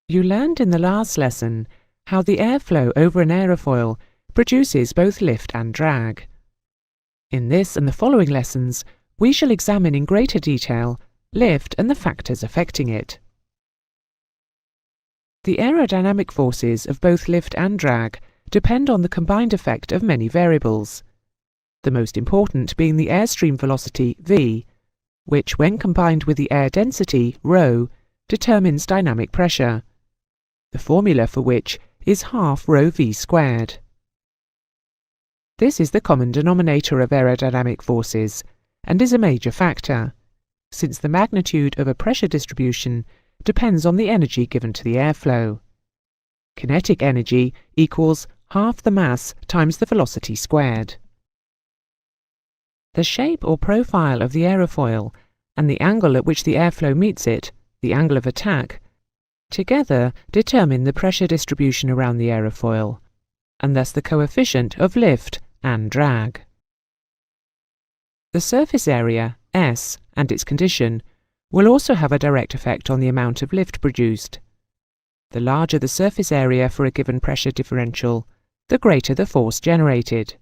You learned in the last lesson how the airflow over an aerofoil produces both lift and drag. In this and the following lessons, we shall examine in greater detail lift and the factors affecting it. The aerodynamic forces of both lift and drag depend on the combined effect of many variables, the most important being the airstream velocity v, which, when combined with the air density ρ, determines dynamic pressure, the formula for which is half ρv squared. This is the common denominator of aerodynamic forces and is a major factor, since the magnitude of a pressure distribution depends on the energy given to the airflow. Kinetic energy equals half the mass times the velocity squared. The shape or profile of the aerofoil and the angle at which the airflow meets it, the angle of attack, together determine the pressure distribution around the aerofoil, and thus the coefficient of lift and drag. The surface area, S, and its condition will also have a direct effect on the amount of lift produced. The larger the surface area for a given pressure differential, the greater the force generated.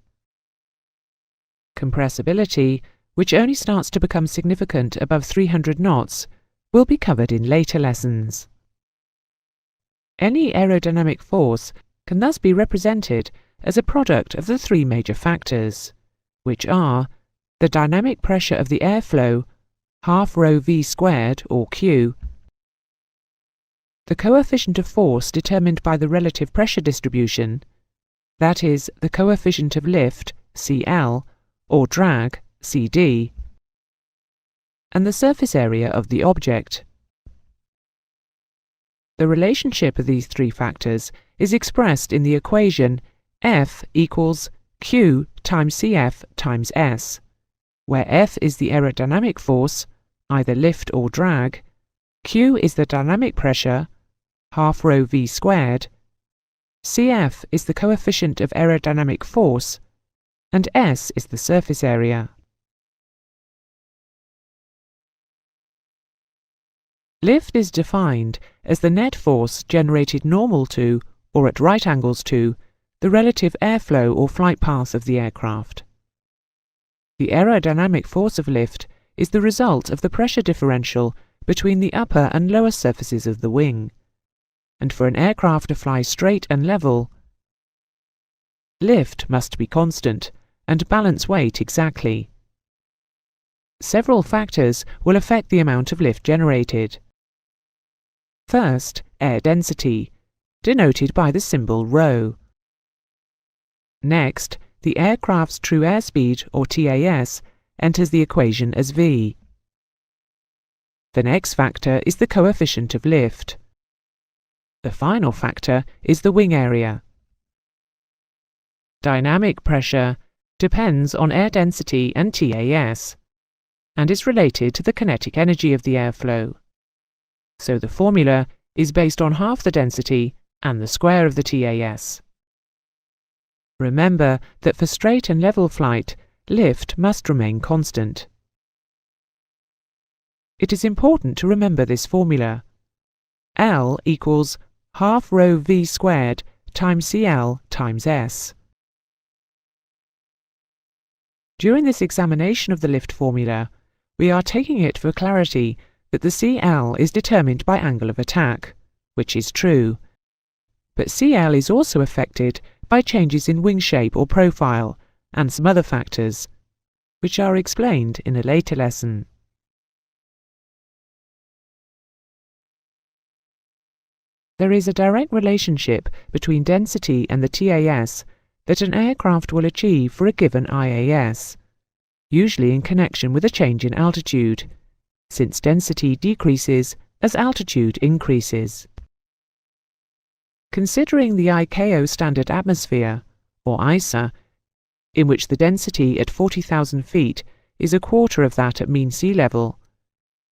Compressibility, which only starts to become significant above 300 knots, will be covered in later lessons. Any aerodynamic force can thus be represented as a product of the three major factors, which are the dynamic pressure of the airflow, half ρv squared, or Q, the coefficient of force determined by the relative pressure distribution, that is, the coefficient of lift, Cl, or drag, Cd, and the surface area of the object. The relationship of these three factors is expressed in the equation F equals Q times Cf times S, where F is the aerodynamic force, either lift or drag, Q is the dynamic pressure, half ρv squared, Cf is the coefficient of aerodynamic force, and S is the surface area. Lift is defined as the net force generated normal to, or at right angles to, the relative airflow or flight path of the aircraft. The aerodynamic force of lift is the result of the pressure differential between the upper and lower surfaces of the wing, and for an aircraft to fly straight and level, lift must be constant and balance weight exactly. Several factors will affect the amount of lift generated. First, air density, denoted by the symbol ρ. Next, the aircraft's true airspeed, or TAS, enters the equation as v. The next factor is the coefficient of lift. The final factor is the wing area. Dynamic pressure depends on air density and TAS, and is related to the kinetic energy of the airflow. So the formula is based on half the density and the square of the TAS. Remember that for straight and level flight, lift must remain constant. It is important to remember this formula. L equals half ρv squared times Cl times S. During this examination of the lift formula, we are taking it for clarity that the Cl is determined by angle of attack, which is true, but Cl is also affected by changes in wing shape or profile and some other factors, which are explained in a later lesson. There is a direct relationship between density and the TAS that an aircraft will achieve for a given IAS, usually in connection with a change in altitude, since density decreases as altitude increases. Considering the ICAO standard atmosphere, or ISA, in which the density at 40,000 feet is a quarter of that at mean sea level,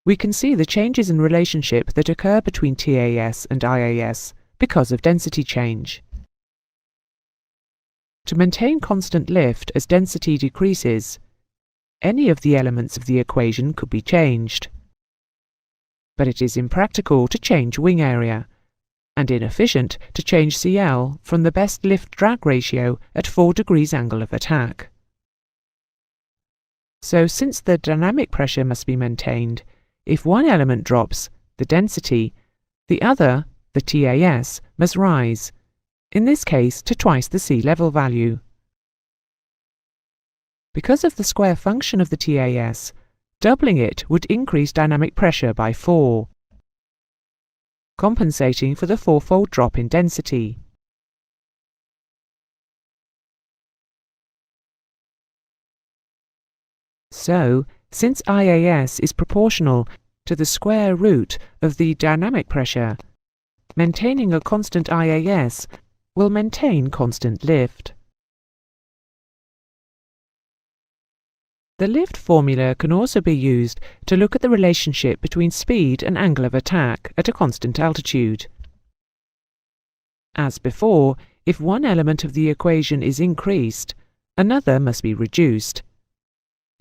we can see the changes in relationship that occur between TAS and IAS because of density change. To maintain constant lift as density decreases, any of the elements of the equation could be changed. But it is impractical to change wing area, and inefficient to change CL from the best lift-drag ratio at 4 degrees angle of attack. So since the dynamic pressure must be maintained, if one element drops, the density, the other, the TAS, must rise, in this case to twice the sea level value. Because of the square function of the TAS, doubling it would increase dynamic pressure by 4, compensating for the fourfold drop in density. So, since IAS is proportional to the square root of the dynamic pressure, maintaining a constant IAS will maintain constant lift. The lift formula can also be used to look at the relationship between speed and angle of attack at a constant altitude. As before, if one element of the equation is increased, another must be reduced.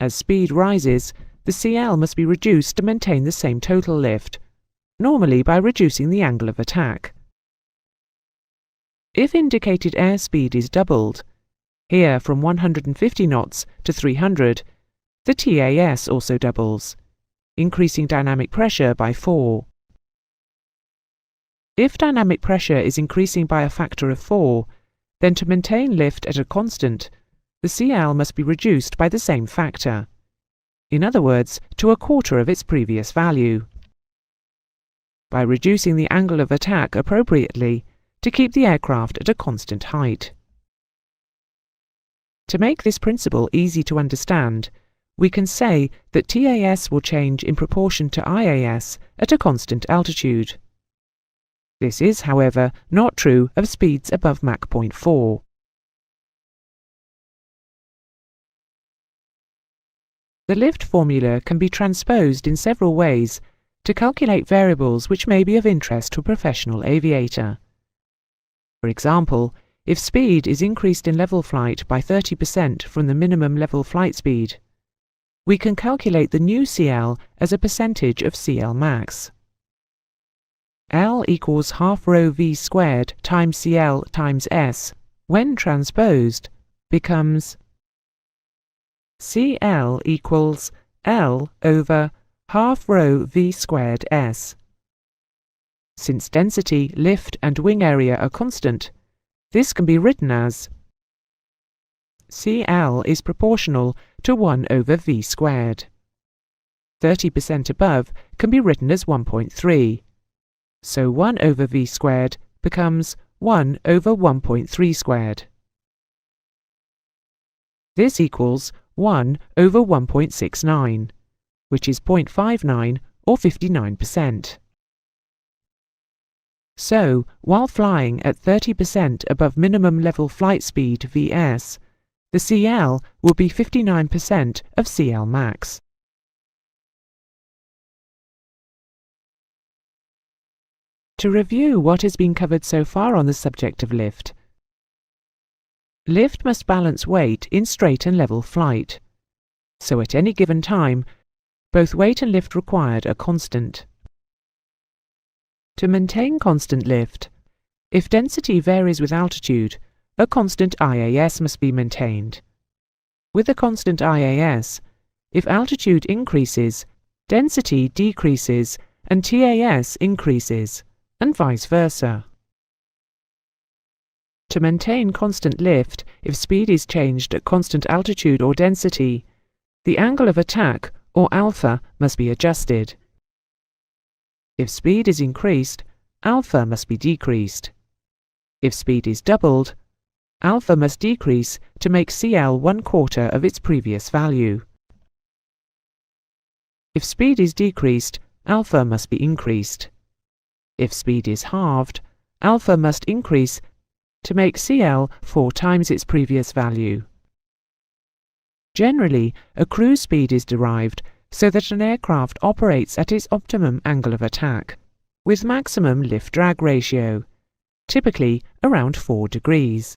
As speed rises, the CL must be reduced to maintain the same total lift, normally by reducing the angle of attack. If indicated airspeed is doubled, here from 150 knots to 300, the TAS also doubles, increasing dynamic pressure by 4. If dynamic pressure is increasing by a factor of 4, then to maintain lift at a constant, the CL must be reduced by the same factor. In other words, to a quarter of its previous value. By reducing the angle of attack appropriately to keep the aircraft at a constant height. To make this principle easy to understand, we can say that TAS will change in proportion to IAS at a constant altitude. This is, however, not true of speeds above Mach 0.4. The lift formula can be transposed in several ways to calculate variables which may be of interest to a professional aviator. For example, if speed is increased in level flight by 30% from the minimum level flight speed, we can calculate the new CL as a percentage of CL max. L equals half rho V squared times CL times S, when transposed, becomes CL equals L over half rho V squared S. Since density, lift and wing area are constant, this can be written as CL is proportional to 1 over V squared. 30% above can be written as 1.3, so 1 over V squared becomes 1 over 1.3 squared. This equals 1 over 1.69, which is 0.59 or 59%. So, while flying at 30% above minimum level flight speed Vs, the CL will be 59% of CL max. To review what has been covered so far on the subject of lift. Lift must balance weight in straight and level flight, so at any given time, both weight and lift required are constant. To maintain constant lift, if density varies with altitude, a constant IAS must be maintained. With a constant IAS, if altitude increases, density decreases and TAS increases, and vice versa. To maintain constant lift, if speed is changed at constant altitude or density, the angle of attack, or alpha, must be adjusted. If speed is increased, alpha must be decreased. If speed is doubled, alpha must decrease to make CL 1/4 of its previous value. If speed is decreased, alpha must be increased. If speed is halved, alpha must increase to make CL 4 times its previous value. Generally, a cruise speed is derived so that an aircraft operates at its optimum angle of attack, with maximum lift-drag ratio, typically around 4 degrees.